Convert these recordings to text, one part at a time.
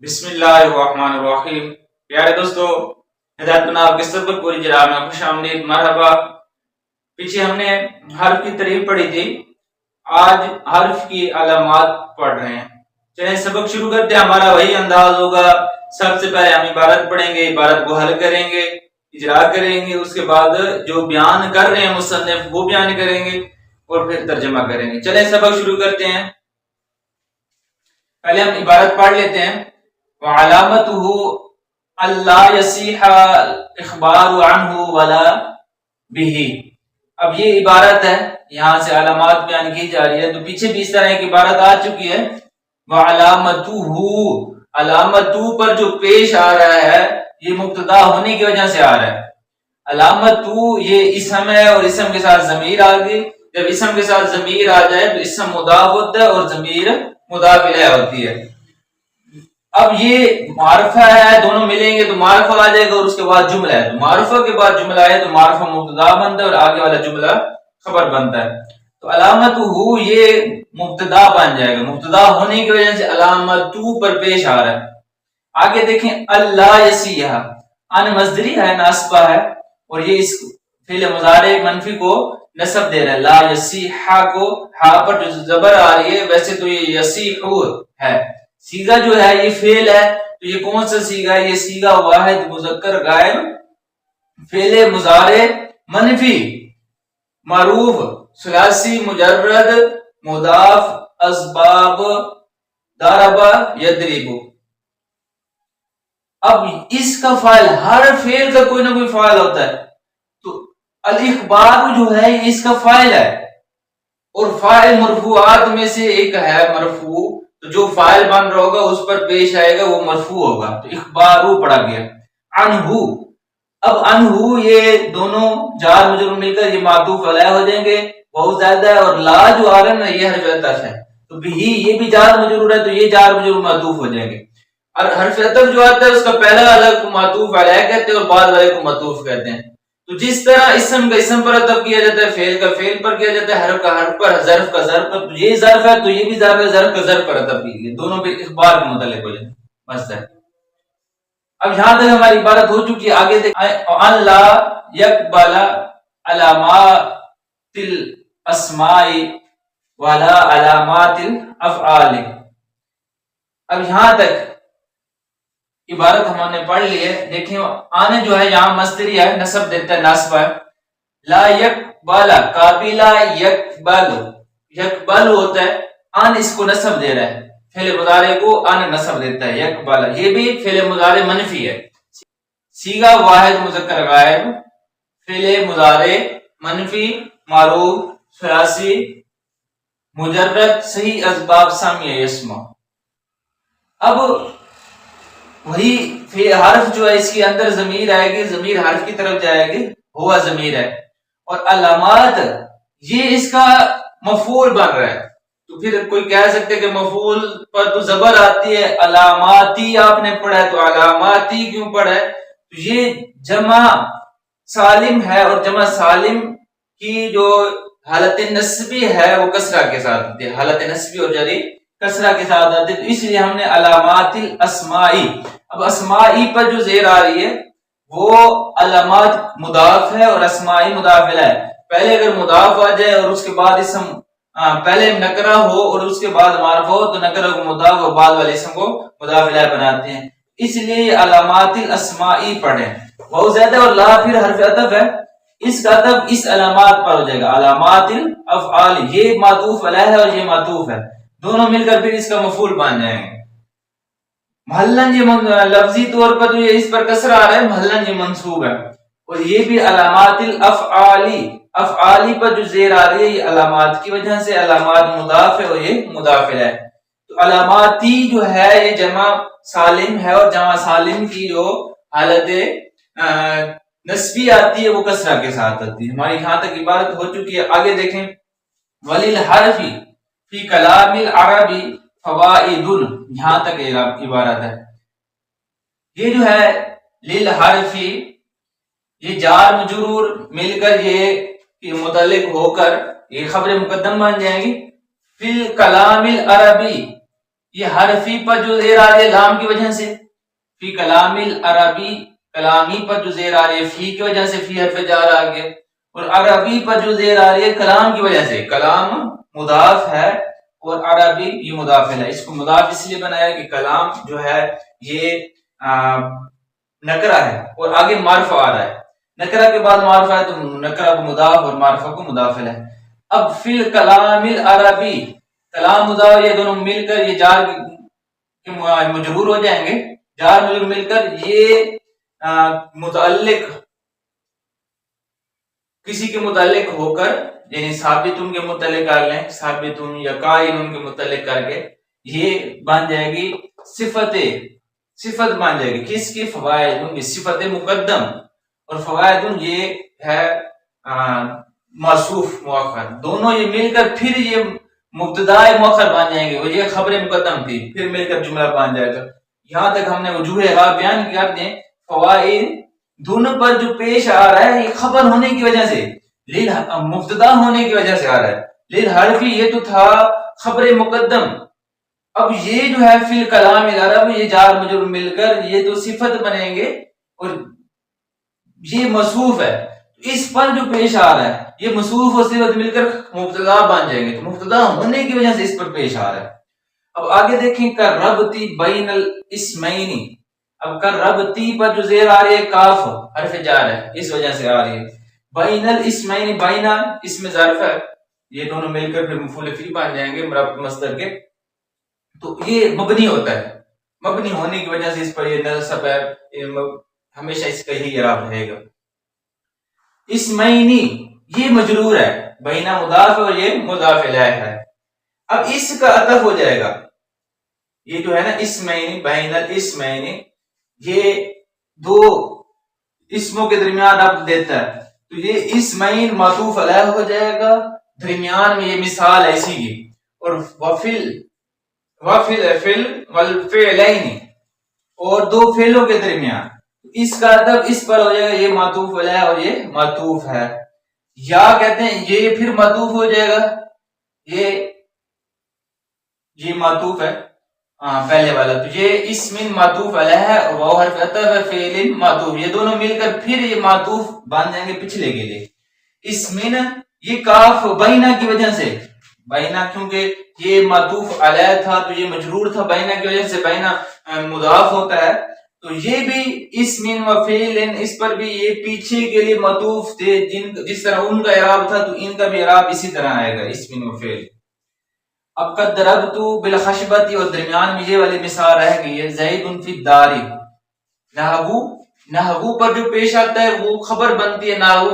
بسم اللہ الرحمن الرحیم۔ پیارے دوستو، ہدایت بناؤ کے سبق پوری جرا میں خوش آمدید، مرحبا۔ پیچھے ہم نے حرف کی تعریف پڑھی تھی، آج حرف کی علامات پڑھ رہے ہیں۔ چلیں سبق شروع کرتے ہیں۔ ہمارا وہی انداز ہوگا، سب سے پہلے ہم عبارت پڑھیں گے، عبارت کو حل کریں گے، اجرا کریں گے، اس کے بعد جو بیان کر رہے ہیں مصنف وہ بیان کریں گے اور پھر ترجمہ کریں گے۔ چلیں سبق شروع کرتے ہیں۔ پہلے ہم عبارت پڑھ لیتے ہیں۔ وعلامته اللہ یصیح اخبار عنہ ولا به۔ اب یہ عبارت ہے، یہاں سے علامات بیان کی جا رہی ہے، تو پیچھے بھی اس طرح ایک عبارت آ چکی ہے۔ وعلامته، علامتو پر جو پیش آ رہا ہے یہ مبتدا ہونے کی وجہ سے آ رہا ہے۔ علامتو یہ اسم ہے اور اسم کے ساتھ ضمیر آ گئی۔ جب اسم کے ساتھ ضمیر آ جائے تو اسم مضاف ہوتا ہے اور ضمیر مضاف الیہ ہوتی ہے۔ اب یہ معرفہ ہے، دونوں ملیں گے تو معرفہ آ جائے گا اور اس کے بعد جملہ ہے، تو معرفہ کے بعد جملہ ہے تو معرفہ مبتدا بنتا ہے اور آگے والا جملہ خبر بنتا ہے۔ تو علامت ہو یہ مبتدا بن جائے گا، مبتدا ہونے کی وجہ سے علامت پر پیش آ رہا ہے۔ آگے دیکھیں، اللہ یصیح، ان مصدری ہے، ناصبہ ہے، اور یہ اس فعل مضارع منفی کو نصب دے رہا ہے۔ لا یصیح کو ہا پر جو زبر آ رہی ہے، ویسے تو یہ یصیح ہے، صیغہ جو ہے یہ فعل ہے، تو یہ کون سا صیغہ ہے؟ یہ صیغہ واحد مذکر غائب فعل مضارع منفی معروف ثلاثی مجرد مضاف اسباب ضرب یضرب۔ اب اس کا فاعل، ہر فعل کا کوئی نہ کوئی فاعل ہوتا ہے، تو الاخبار جو ہے اس کا فاعل ہے، اور فاعل مرفوعات میں سے ایک ہے مرفوع، تو جو فاعل بن رہا ہوگا اس پر پیش آئے گا وہ مرفوع ہوگا، تو اخبارو پڑھا گیا۔ عنہو، اب عنہو یہ دونوں جار مجرور مل کر یہ معطوف علیہ ہو جائیں گے، بہت زیادہ ہے، اور لا جو آ رہا ہے نا یہ حرف عطف ہے، تو بھی یہ بھی جار مجرور ہے، تو یہ جار مجرور معطوف ہو جائیں گے۔ اور حرف عطف جو آتا ہے اس کا پہلا والا کو معطوف علیہ کہتے ہیں اور بعد والے کو معطوف کہتے ہیں۔ تو جس طرح اسم کا اسم پر عطف کیا جاتا ہے، فعل کا فعل پر کیا جاتا ہے، حرف کا حرف پر، ظرف کا ظرف پر، تو یہ ظرف ہے تو یہ بھی ظرف ہے، ظرف کا ظرف پر عطف کیجیے، دونوں پہ اخبار کے متعلق ہو جائے بس ہے۔ اب یہاں تک ہماری عبارت ہو چکی ہے، آگے دیکھیں، ان لا یقبل علامات الاسماء ولا علامات الافعال۔ اب یہاں تک عبارت ہم نے پڑھ لی ہے۔ دیکھیں، آنے جو ہے یہاں مصدری ہے، نصب دیتا ہے، ناصب ہے۔ لا یقبل، قابلہ یقبل، یقبل ہوتا ہے، آن اس کو نصب دے رہا ہے، فعل مضارع کو آن نصب دیتا ہے، یقبل یہ بھی فعل مضارع منفی ہے، صیغہ واحد مذکر غائب فعل مضارع منفی معروف ثلاثی مجرد صحیح اسباب سامیہ یسمع۔ اب وہی حرف جو ہے اس کے اندر ضمیر آئے گی، ضمیر حرف کی طرف جائے گی، ہوا ضمیر ہے، اور علامات یہ اس کا مفعول بن رہا ہے، تو پھر کوئی کہہ سکتے کہ مفعول پر تو زبر آتی ہے، علاماتی آپ نے پڑھا ہے تو علاماتی کیوں پڑھا ہے؟ تو یہ جمع سالم ہے، اور جمع سالم کی جو حالت نسبی ہے وہ کسرہ کے ساتھ آتی ہے، حالت نسبی اور جری کسرہ کے ساتھ آتی ہے، تو اس لیے ہم نے علامات الاسمائی، اب اسمائی پر جو زیر آ رہی ہے وہ علامات مضاف ہے اور اسمائی مضاف الیہ ہے۔ پہلے اگر مضاف آ جائے اور اس کے بعد اسم پہلے نکرہ ہو اور اس کے بعد معرفہ ہو تو نکرہ کو مضاف اور بعد والے اسم کو مضاف الیہ بناتے ہیں، اس لیے علامات الاسمائی پڑھیں بہت زیادہ، اور لا پھر حرف عطف ہے، اس کا عطف اس علامات پر ہو جائے گا، علامات الافعال، یہ معطوف علیہ ہے اور یہ معطوف ہے، دونوں مل کر پھر اس کا مفعول بن جائیں گے۔ محلن یہ لفظی طور پر تو یہ اس پر کسر آ رہا ہے، محلن یہ منصوب ہے، اور یہ بھی علامات الافعالی، افعالی پر جو زیر آ رہی ہے یہ علامات کی وجہ سے، علامات مضاف ہے اور یہ مضاف ہے، تو علاماتی جو ہے یہ جمع سالم ہے، اور جمع سالم کی جو حالت نسبی آتی ہے وہ کسرہ کے ساتھ آتی ہے۔ ہماری یہاں تک عبارت ہو چکی ہے، آگے دیکھیں، وللحرف فی کلام العربی فوائد، یہاں تک عبارت ہے۔ یہ جو ہے للحرف، یہ جار مجرور مل کر یہ متعلق ہو کر یہ خبر مقدم بن جائیں گی، فی کلام العربی، یہ حرفی پر جو زیر آ رہی ہے لام کی وجہ سے، فی کلام العربی، کلامی پر جو زیر آ رہی ہے فی کی وجہ سے، فی حرف جار آ گیا، اور عربی پر جو زیر آ رہی ہے کلام کی وجہ سے، کلام مضاف ہے اور عربی یہ مضاف ہے۔ اس کو مضاف اس لیے بنایا کہ کلام جو ہے یہ نکرہ ہے اور آگے معرفہ آ رہا ہے، نکرہ کے بعد معرفہ ہے تو نکرہ کو مضاف اور معرفہ کو مضاف ہے۔ اب فی الکلام العربی، کلام مضاف یہ دونوں مل کر یہ جار مجرور ہو جائیں گے، جار مجرور مل کر یہ متعلق کسی کے متعلق ہو کر، یعنی ثابتن کے متعلق کر لیں، ثابتن یا قائلن کے متعلق کر کے یہ بن جائے گی صفت بن جائے گی، کس کی؟ فوائد، صفت مقدم، اور فوائد یہ ہے موصوف مؤخر، دونوں یہ مل کر پھر یہ مبتدا مؤخر بن جائیں گے، اور یہ خبر مقدم تھی، پھر مل کر جملہ بن جائے گا۔ یہاں تک ہم نے وجوہ اعراب بیان کر دیں۔ فوائد دونوں پر جو پیش آ رہا ہے یہ خبر ہونے کی وجہ سے، مبتدا ہونے کی وجہ سے آ رہا ہے، للحرفی یہ تو تھا خبر مقدم، اب یہ جو ہے فی الکلام العرب یہ جار مجرور مل کر یہ تو صفت بنیں گے اور یہ موصوف ہے، اس پر جو پیش آ رہا ہے یہ موصوف اور صفت مل کر مبتدا بن جائیں گے، تو مبتدا ہونے کی وجہ سے اس پر پیش آ رہا ہے۔ اب آگے دیکھیں کربتی بین الاسمین، اب کربتی پر جو زیر آ رہی ہے کاف حرف جار ہے، اس وجہ سے آ رہی ہے۔ بین الاسمین، بین اسم ظرف ہے، یہ دونوں مل کر پھر مفعول فی بن جائیں گے مربوط مصدر کے، تو یہ مبنی ہوتا ہے، مبنی ہونے کی وجہ سے اس پر یہ نصب ہے، ہمیشہ اس کا ہی اعراب رہے گا۔ اسمینی یہ مجرور ہے، بینہ مضاف اور یہ مضاف الیہ ہے، اب اس کا عطف ہو جائے گا، یہ جو ہے نا اسمینی، بین الاسمینی، یہ دو اسموں کے درمیان ربط دیتا ہے، تو یہ اسمین معطوف علیہ ہو جائے گا، درمیان میں یہ مثال ہے اسی کی، اور والفعلین، اور دو فعلوں کے درمیان اس کا عطف اس پر ہو جائے گا، یہ معطوف علیہ اور یہ معطوف ہے، یا کہتے ہیں یہ پھر معطوف ہو جائے گا، یہ معطوف ہے پہلے والا، تو یہ اسم معطوف علیہ ہے اور وہ حرف عطف ہے فعل معطوف، یہ دونوں مل کر پھر یہ معطوف بن جائیں گے پچھلے کے لیے۔ اسمن یہ کاف بینہ کی وجہ سے، بینہ کیونکہ یہ معطوف علیہ تھا تو یہ مجرور تھا، بینہ کی وجہ سے بینہ مضاف ہوتا ہے، تو یہ بھی اسم و فعل، اس پر بھی یہ پیچھے کے لیے معطوف تھے، جس طرح ان کا اعراب تھا تو ان کا بھی اعراب اسی طرح آئے گا، اسم و فعل۔ اب قد ضربت بالخشبۃ، اور درمیان میں یہ والی مثال رہ گئی ہے، زید فی الدار، نحو پر جو پیش آتا ہے وہ خبر بنتی ہے نحو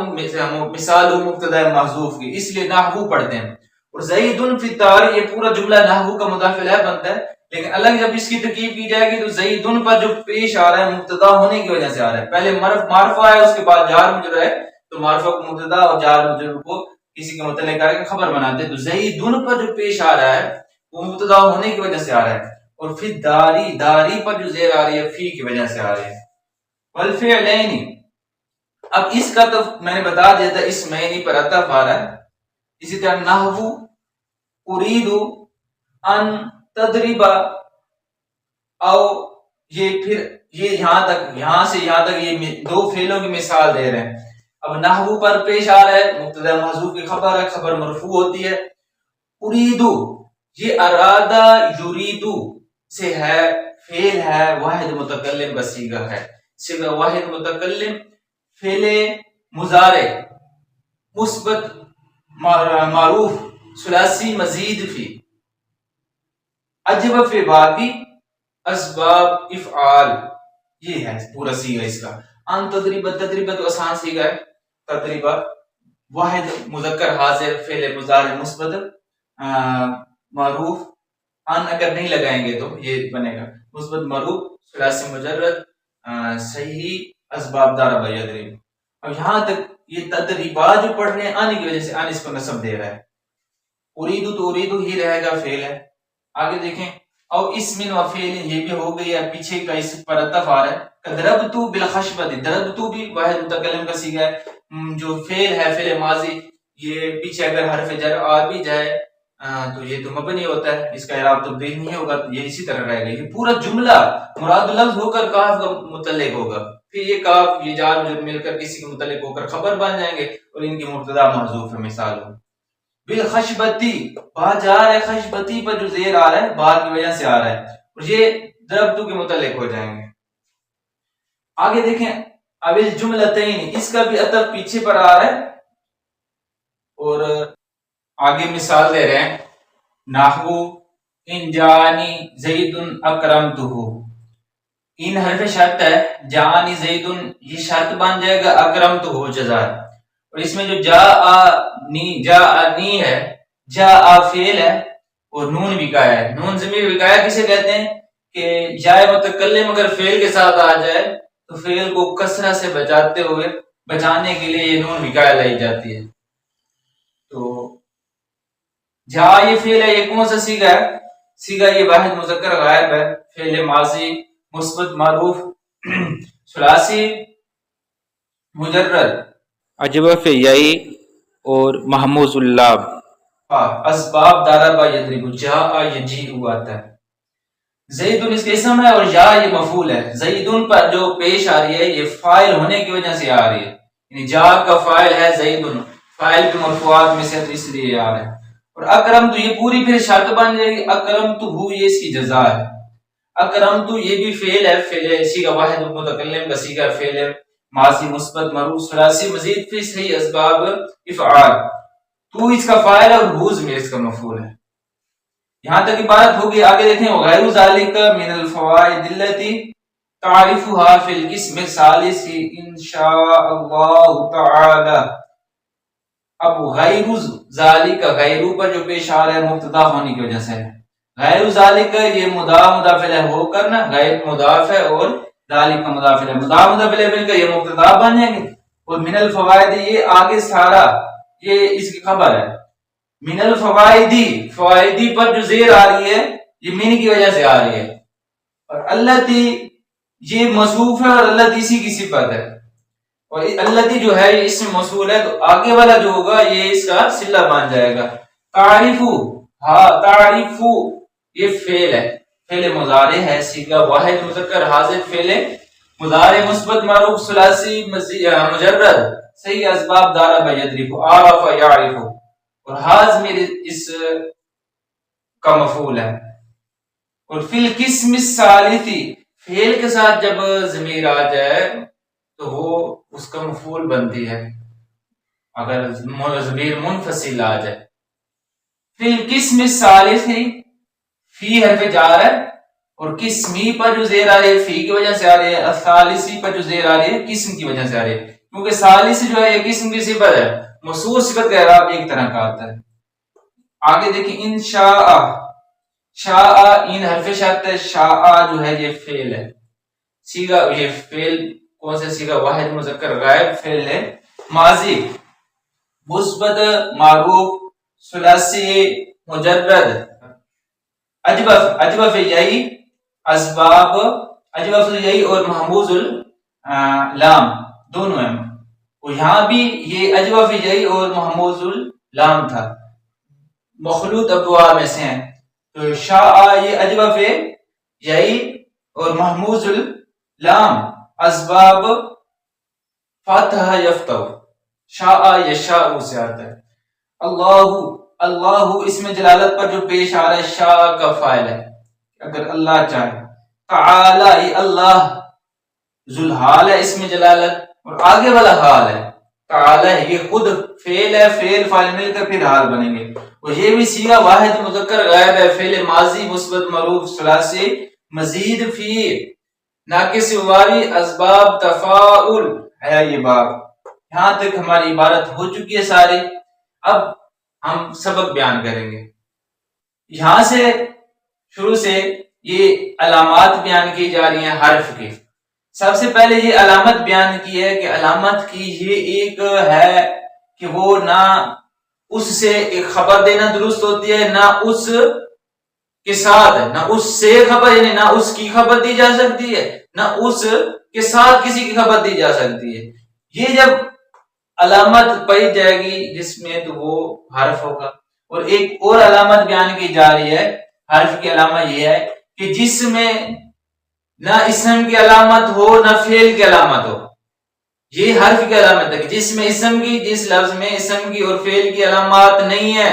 مثال مبتدا محذوف کی، اس لیے نحو پڑھتے ہیں، اور زید فی الدار یہ پورا جملہ نحو کا مضاف الیہ بنتا ہے، لیکن الگ جب اس کی ترکیب کی جائے گی تو زید پر جو پیش آ رہا ہے مبتدا ہونے کی وجہ سے آ رہا ہے، پہلے معرفہ ہے اس کے بعد جار مجرور ہے، تو معرفہ کو مبتدا اور جار مجرور کو کسی کے متعلق کر کے خبر بناتے ہیں، تو زیدن پر جو پیش آ رہا ہے وہ مبتدا ہونے کی وجہ سے آ رہا ہے، اور پھر داری پر جو زیر آ رہی ہے فی کی وجہ سے آ رہی ہے۔ والفعلین، اب اس کا تو میں نے بتا دیا تھا اسمینی پر عطف آ رہا ہے، اسی طرح نحو اريد ان تضرب، او یہ پھر یہ یہاں سے یہاں تک یہ دو فعلوں کی مثال دے رہے ہیں۔ اب نحو پر پیش آ رہا ہے، مبتدا محذوف کی خبر ہے، خبر مرفوع ہوتی ہے۔ اریدو یہ ارادہ یریدو سے ہے، فعل ہے، واحد متکلم کا صیغہ ہے، صیغہ واحد متکلم، فعل مضارع مثبت معروف ثلاثی مزید فی، اجب فی باقی اسباب افعال، یہ ہے پورا صیغہ اس کا۔ ان تدریبت تو آسان صیغہ ہے، تدریبہ واحد مذکر حاضر فعل مضارع مثبت معروف، ان اگر نہیں لگائیں گے تو یہ بنے گا مثبت معروف ثلاثی مجرد صحیح اسباب ضرب یضرب۔ اب یہاں تک یہ تدریبات جو پڑھ رہے ہیں ان کی وجہ سے ان اس کو نصب دے رہا ہے، اریدو تو اریدو ہی رہے گا، فعل ہے۔ آگے دیکھیں اور اسم و فعل یہ بھی ہو گئی ہے، پیچھے کا اس پر عطف آ رہا ہے۔ ضربت بالخشبۃ، ضربت بھی واحد متکلم کا صیغہ ہے، جو فعل ہے فعل ماضی، یہ پیچھے اگر حرف جر آ بھی جائے تو یہ تو مبنی ہوتا ہے، اس کا اعراب تبدیل نہیں ہوگا، تو یہ اسی طرح رہے گا۔ یہ پورا جملہ مراد لفظ ہو کر کاف کا متعلق ہوگا، پھر یہ کاف یہ جار مجرور مل کر کسی کے متعلق ہو کر خبر بن جائیں گے اور ان کی مبتدا محذوف ہے۔ مثال ہو بالخشبتی، با جا رہا ہے، خشبتی پر جو زیر آ رہا ہے با کی وجہ سے آ رہا ہے، اور یہ ضربتو کے متعلق ہو جائیں گے۔ آگے دیکھیں ابل جملتین، اس کا بھی عطف پیچھے پر آ رہا ہے، اور آگے مثال دے رہے ہیں نحو ان جانی زید اکرمتہ، ان حرف شرط ہے، جانی زید یہ شرط بن جائے گا، اکرمتہ جزا، اور اس میں جو جا نی ہے، جا فعل ہے اور نون وقایا ہے۔ نون ضمیر وقایا کسے کہتے ہیں کہ جائے متکلم اگر فعل کے ساتھ آ جائے تو فعل کو کسرہ سے بچانے کے لیے یہ نون وقایا لائی جاتی ہے۔ تو جا یہ فعل ہے، یہ کون سا صیغہ ہے؟ صیغہ یہ واحد مذکر غائب ہے، فعل ماضی مثبت معروف ثلاثی مجرد اجوف یائی اور محموز اللام، اسباب داربا یضرب، جاء یجیء آتا ہے۔ زید اس کا اسم ہے اور یا یہ مفعول ہے، زیدن پر جو پیش آ رہی ہے یہ فاعل ہونے کی وجہ سے آ رہی ہے، یعنی جا کا فاعل ہے زیدن، فاعل کے مرفوعات میں سے، تو اس لیے آ رہا ہے۔ اور اکرم تو یہ پوری پھر شرط بن جائے گی، اکرم تو ہو یہ اس کی جزا ہے، اکرم تو یہ بھی فعل ہے، فعل صیغہ واحد متکلم کا صیغہ فعل ماضی مثبت معروف ثلاثی مزید فی صحیح اسباب افعال، تو اس کا فاعل اور ہو ضمیر اس کا مفعول ہے۔ یہاں تک عبارت ہوگی۔ آگے دیکھیں وغیر ذالک من الفوائد التي تعرفها في القسم الثالث ان شاء اللہ تعالی۔ اب غیر ذالک، غیر پر جو پیش آ رہا ہے مبتدا ہونے کی وجہ سے، غیر ذالک یہ مضاف الیہ ہو کر نا غیر مضاف ہے اور ذالک کا مضاف الیہ، مضاف الیہ مل کر یہ مبتدا بن جائیں گے، اور من الفوائد یہ آگے سارا یہ اس کی خبر ہے۔ من الفوائدی، فوائدی پر جو زیر آ رہی ہے یہ من کی وجہ سے آ رہی ہے، اور التی یہ موصوف ہے اور التی اسی کی صفت ہے، اور التی جو ہے یہ اسم موصول ہے، تو آگے والا جو ہوگا یہ اس کا صلہ بن جائے گا۔ تعریفو، ہاں تعریفو یہ فعل ہے، فعل مضارع ہے، صیغہ واحد مذکر حاضر فعل مضارع مثبت معروف ثلاثی مجرد صحیح اسباب ضرب یضرب عرف یعرف، اور حاض میرے اس کا مفعول ہے۔ اور فی القسم الثالثی، فعل کے ساتھ جب ضمیر آ جائے تو وہ اس کا مفعول بنتی ہے، اگر ضمیر منفصل آ جائے۔ فی القسم الثالثی، فی حرف جار ہے اور قسمی پر جو زیر آ رہی ہے فی کی وجہ سے آ رہی ہے، الثالثی پر جو زیر آ رہی ہے قسم کی وجہ سے آ رہی ہے، کیونکہ ثالث جو ہے یہ قسم کی صفت ہے، موصول صفت کا اعراب ایک طرح کا آتا ہے۔ آگے دیکھیں ان شاء، شاء ان حرف شرط ہے، شاء جو ہے یہ فعل ہے، صیغہ یہ فعل کون سے صیغہ واحد مذکر غائب فعل ہے ماضی مثبت معروف ثلاثی مجرد اجوف یہی اسباب، اجوف یہی اور محموز اللام دونوں ہیں، اور یہاں بھی یہ اجوف یہی اور محموز اللام تھا، مخلوط ابواب میں سے ہیں، تو شاء یہ اجوف یہی اور محموز اللام اسباب فتح یفتح، شاء یشاء سے آتا ہے۔ اللہ، اللہ اس میں جلالت پر جو پیش آ رہا ہے شاء کا فاعل ہے، اگر اللہ چاہے۔ تعالی یہ اللہ ذوالحال ہے اس میں جلالت، اور آگے والا حال ہے، تعالی یہ خود فعل ہے، فعل فاعل مل کر پھر حال بنیں گے، اور یہ بھی صیغہ واحد مذکر غائب ہے، فعل ماضی مثبت معروف ثلاثی مزید فی ناقص واوی اسباب تفاعل ہے۔ یہ باب یہاں تک ہماری عبارت ہو چکی ہے ساری، اب ہم سبق بیان کریں گے۔ یہاں سے شروع سے یہ علامات بیان کی جا رہی ہیں حرف کی۔ سب سے پہلے یہ علامت بیان کی ہے کہ علامت کی یہ ایک ہے کہ وہ نہ اس سے ایک خبر دینا درست ہوتی ہے، نہ اس کے ساتھ، نہ اس سے خبر یعنی نہ اس کی خبر دی جا سکتی ہے، نہ اس کے ساتھ کسی کی خبر دی جا سکتی ہے۔ یہ جب علامت پائی جائے گی جس میں تو وہ حرف ہوگا، اور ایک اور علامت بیان کی جا رہی ہے حرف کی علامت یہ ہے کہ جس میں نہ اسم کی علامت ہو نہ فعل کی علامت ہو. یہ حرف کی علامت ہے کہ جس میں اسم کی، جس لفظ میں اسم کی اور فعل کی علامات نہیں ہے،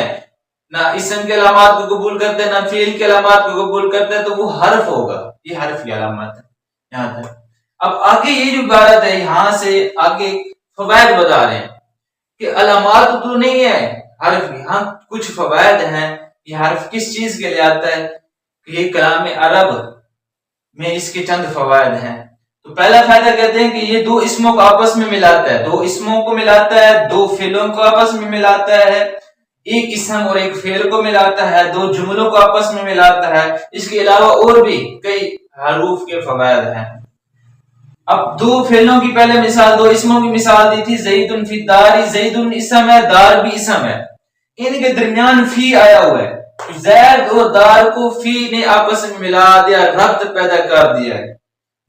نہ اسم کی علامات کو قبول کرتے نہ فعل کی علامات کو قبول کرتے، تو وہ حرف ہوگا. یہ حرف کی علامت ہے. یہاں تک اب آگے یہ جو عبارت ہے یہاں سے آگے فوائد بتا رہے ہیں کہ علامات تو نہیں ہے حرف کی، ہاں کچھ فوائد ہیں. یہ حرف کس چیز کے لیے آتا ہے کہ یہ کلام عرب میں اس کے چند فوائد ہیں. تو پہلا فائدہ کہتے ہیں کہ یہ دو اسموں کو آپس میں ملاتا ہے، دو اسموں کو ملاتا ہے، دو فعلوں کو آپس میں ملاتا ہے، ایک اسم اور ایک فعل کو ملاتا ہے، دو جملوں کو آپس میں ملاتا ہے. اس کے علاوہ اور بھی کئی حروف کے فوائد ہیں. اب دو فعلوں کی پہلے مثال، دو اسموں کی مثال دی تھی، زید فی الدار. زید اسم ہے، دار بھی اسم ہے، ان کے درمیان فی آیا ہوا ہے. زید اور دار کو فی نے آپس میں ملا دیا، ربط پیدا کر دیا ہے.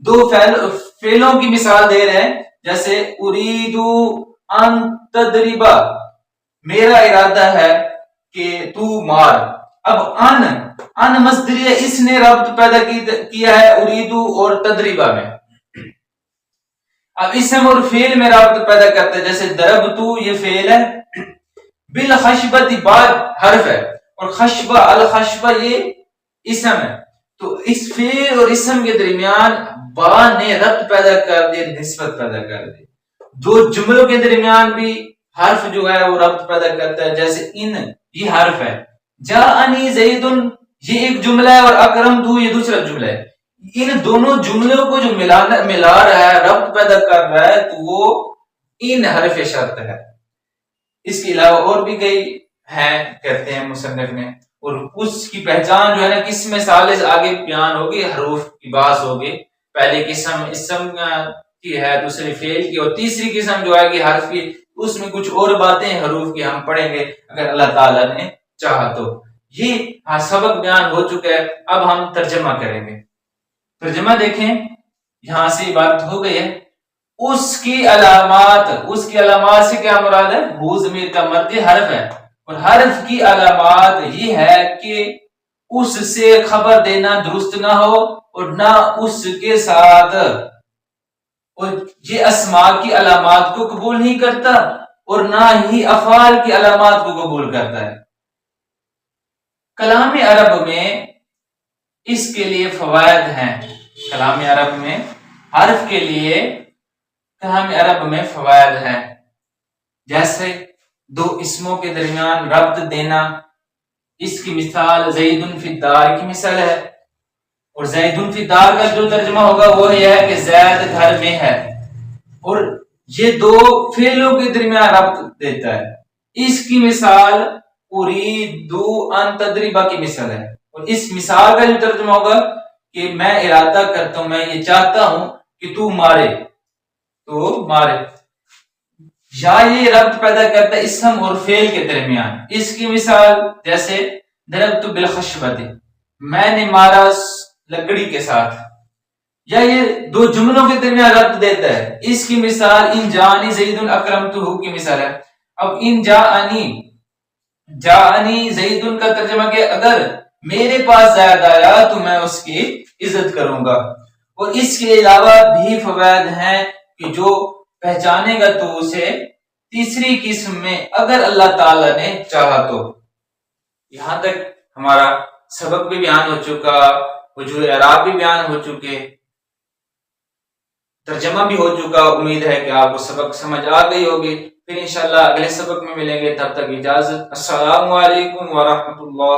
دو فعلوں کی مثال دے رہے ہیں، جیسے اریدو ان تدریبا، میرا ارادہ ہے کہ تو مار. اب ان مصدریہ، اس نے ربط پیدا کیا ہے اریدو اور تدریبا میں. اب اسم اور فعل میں رابط پیدا کرتے ہیں، جیسے ضربتو یہ فعل ہے، بالخشبۃ بعد حرف ہے، اور خشبہ الخشبہ یہ اسم ہے. تو اس فعل اور اسم کے درمیان با نے ربط پیدا کر دیا، نسبت پیدا کر دی. دو جملوں کے درمیان بھی حرف جو ہے وہ ربط پیدا کرتا ہے، جیسے ان یہ حرف ہے، جاءنی زید یہ ایک جملہ ہے، اور اکرمتہ یہ دوسرا جملہ ہے. ان دونوں جملوں کو جو ملا رہا ہے، ربط پیدا کر رہا ہے، تو وہ ان حرف شرط ہے. اس کے علاوہ اور بھی کئی ہیں کہتے ہیں مصنف نے، اور اس کی پہچان جو ہے نا قسم ثالث آگے بیان ہوگی، حروف کی بحث ہوگی. پہلی قسم اسم کی ہے، دوسری فعل کی، اور تیسری قسم جو ہے کہ حرف کی، اس میں کچھ اور باتیں حروف کی ہم پڑھیں گے اگر اللہ تعالیٰ نے چاہا تو. یہ سبق بیان ہو چکا ہے، اب ہم ترجمہ کریں گے. ترجمہ دیکھیں، یہاں سے بات ہو گئی ہے. اس کی علامات سے کیا مراد ہے؟ وہ ضمیر کا مرجع حرف ہے، اور حرف کی علامات یہ ہے کہ اس سے خبر دینا درست نہ ہو، اور نہ اس کے ساتھ، اور یہ اسماء کی علامات کو قبول نہیں کرتا، اور نہ ہی افعال کی علامات کو قبول کرتا ہے. کلام عرب میں اس کے لیے فوائد ہیں. کلام عرب میں حرف کے لیے کلام عرب میں فوائد ہیں، جیسے دو اسموں کے درمیان ربط دینا. اس کی مثال زید فی الدار کی مثال ہے، اور زید فی الدار کا جو ترجمہ ہوگا وہ یہ ہے کہ زید گھر میں ہے، اور یہ دو فعلوں کے درمیان ربط دیتا ہے. اس کی مثال اریدو ان تدریبا کی مثال ہے، اور اس مثال کا جو ترجمہ ہوگا کہ میں ارادہ کرتا ہوں، میں یہ چاہتا ہوں کہ تو مارے، تو مارے. یا یہ ربط پیدا کرتا ہے اسم اور فعل کے درمیان. اس کی مثال جیسے ضربت بالخشبۃ، میں نے مارا لکڑی کے ساتھ. یا یہ دو جملوں کے درمیان ربط دیتا ہے. اس کی مثال ان جاءنی زید اکرمتہ کی مثال ہے. اب ان جاءنی زید کا ترجمہ کہ اگر میرے پاس زید آیا تو میں اس کی عزت کروں گا. اور اس کے علاوہ بھی فوائد ہیں کہ جو پہچانے گا تو اسے تیسری قسم میں اگر اللہ تعالی نے چاہا تو. یہاں تک ہمارا سبق بھی بیان ہو چکا، وجوہ اعراب بھی بیان ہو چکے، ترجمہ بھی ہو چکا. امید ہے کہ آپ کو سبق سمجھ آ گئی ہوگی. پھر انشاءاللہ اگلے سبق میں ملیں گے، تب تک اجازت. السلام علیکم ورحمۃ اللہ.